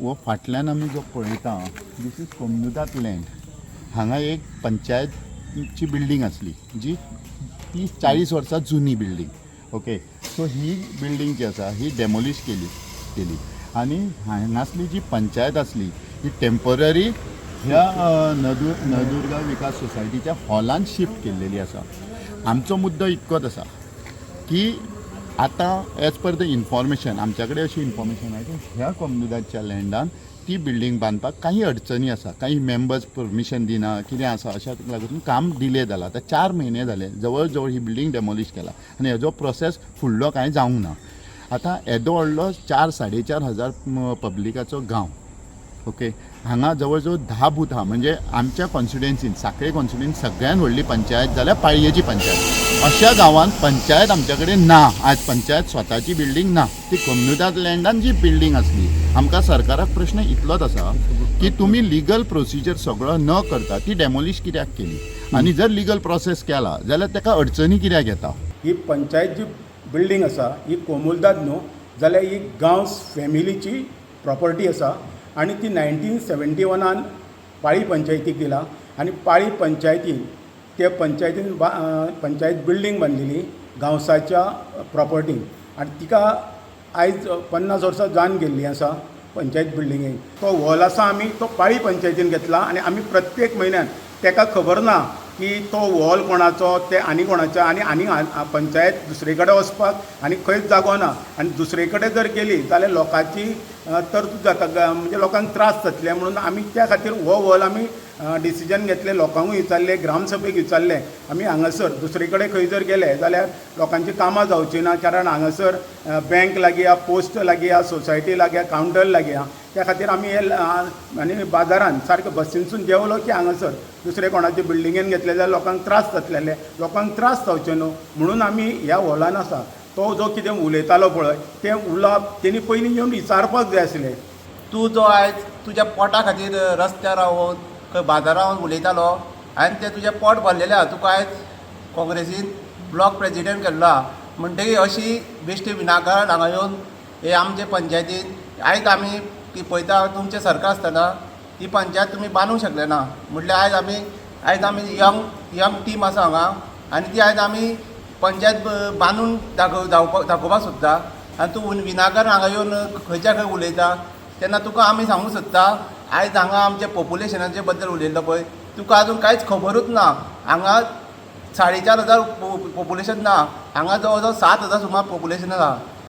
हो फाटल्यान आमी जो पळयता दीस इज कोमनुदात लँड. हांगा एक पंचायतची बिल्डींग आसली जी 30-40 वर्सां जुनी बिल्डींग. ओके, सो ही बिल्डींग जी आसा ही डेमोलिश केली आनी हांगासली जी पंचायत आसली ही टेम्पररी ह्या नवदुर्गा विकास सोसायटीच्या हॉलांत शिफ्ट केल्लेली आसा. आमचो मुद्दो इतकोच आसा की आतां एज पर द इन्फॉर्मेशन आमच्या कडेन अशी इन्फॉर्मेशन आहे की ह्या कोमनुदाच्या लँडान ती बिल्डींग बांदपाक काही अडचणी आसा, काही मेंबर्स परमिशन दिना, कितें आसा, अशाक लागून काम डिले जाला. आतां 4 म्हयने जाले जवळ जवळ ही बिल्डींग डेमोलिश केला आनी हेजो प्रोसेस फुडलो कांय जावंक ना. आतां येदो व्हडलो 4-4.5 हजार पब्लिकाचो गांव. ओके, हांगा जवळ जवळ 10 बूथ आहा. म्हणजे आमच्या कॉन्स्टिट्युएन्सीन सांखळे कॉन्स्टिट्युएन्सी सगळ्यात व्हडली पंचायत जाल्यार पाळयेची पंचायत. अशा गांवांत पंचायत आमच्या कडेन ना. आज पंचायत स्वताची बिल्डींग ना. ती कोमनुदात लँडान जी बिल्डींग आसली. आमकां सरकाराक प्रश्न इतलोच आसा की तुमी लिगल प्रोसिजर सगळो न करता ती डेमोलिश कित्याक केली, आनी जर लिगल प्रोसेस केला जाल्यार ताका अडचणी कित्याक येता. ही पंचायत जी बिल्डींग आसा ही कोमुलदाद न्हू जाल्यार ही गांवस फॅमिलीची प्रॉपर्टी आसा आनी ती 1971 पाळी पंचायतीक दिला आनी पाळी पंचायतीन ते पंचायतीन पंचायत बिल्डींग बांदलेली गांवसाच्या प्रॉपर्टीन आनी तिका आयज 50 वर्सां जावन गेल्ली आसा पंचायत बिल्डिंगेक. तो हॉल आसा आमी तो पाळी पंचायतीन घेतला आनी आमी प्रत्येक म्हयन्यान ताका खबर ना की तो हॉल कोणाचो ते आनी कोणाचो आनी पंचायत दुसरे कडेन वचपाक आनी खंयच जागो ना आनी दुसरे कडेन जर गेली जाल्यार लोकांची तरतूद जाता, म्हणजे लोकांक त्रास जातले म्हणून आमी त्या खातीर हो हॉल आमी डिसिजन घेतले. लोकांकूय विचारले, ग्रामसभेक विचारले आमी हांगासर दुसरे कडेन खंय जर गेले जाल्यार लोकांची कामां जावची ना, कारण हांगासर बँक लागीं आहा, पोस्ट लागीं आहा, सोसायटी लागीं आहा, कावंटर लागीं आहा. त्या खातीर आमी हे आनी बाजारान सारके बसीनसून देंवलो की हांगासर दुसरे कोणाचे बिल्डिंगेन घेतले जाल्यार लोकांक त्रास जातलेले, लोकांक त्रास जावचे न्हू म्हणून आमी ह्या हॉलान आसा. तो जो कितें उलयतालो पळय तें उलोवप तेणी पयलीं येवन विचारपाक जाय आसलें. तूं जो आयज तुज्या पोटा खातीर रस्त्यार रावून खंय बाजारांत रावन उलयतालो आनी तें तुजें पोट भरलेलें आहा, तुका आयज काँग्रेसीन ब्लॉक प्रेजिडेंट केल्लो आहा म्हणटकीर अशी बेश्टी विनाकारण हांगा येवन हे आमचे पंचायतीन आयज आमी ती पळयता तुमचें सरकार आसतना ती पंचायत तुमी बांदूंक शकले ना. म्हटल्यार आयज आमी यंग टीम आसा हांगा आनी ती आयज आमी पंचायत बांदून दाखोवपाक सोदता आनी तूं विनाकारण हांगा येवन खंयच्या खंय उलयता तेन्ना तुका आमी सांगूंक सोदता आयज हांगा आमच्या पॉप्युलेशनाचे बद्दल उलयल्लो पळय तुका आजून कांयच खबरूच ना. हांगा 4,500 पॉप्युलेशन ना, हांगा जवळ जवळ 7,000 सुमार पॉप्युलेशन आसा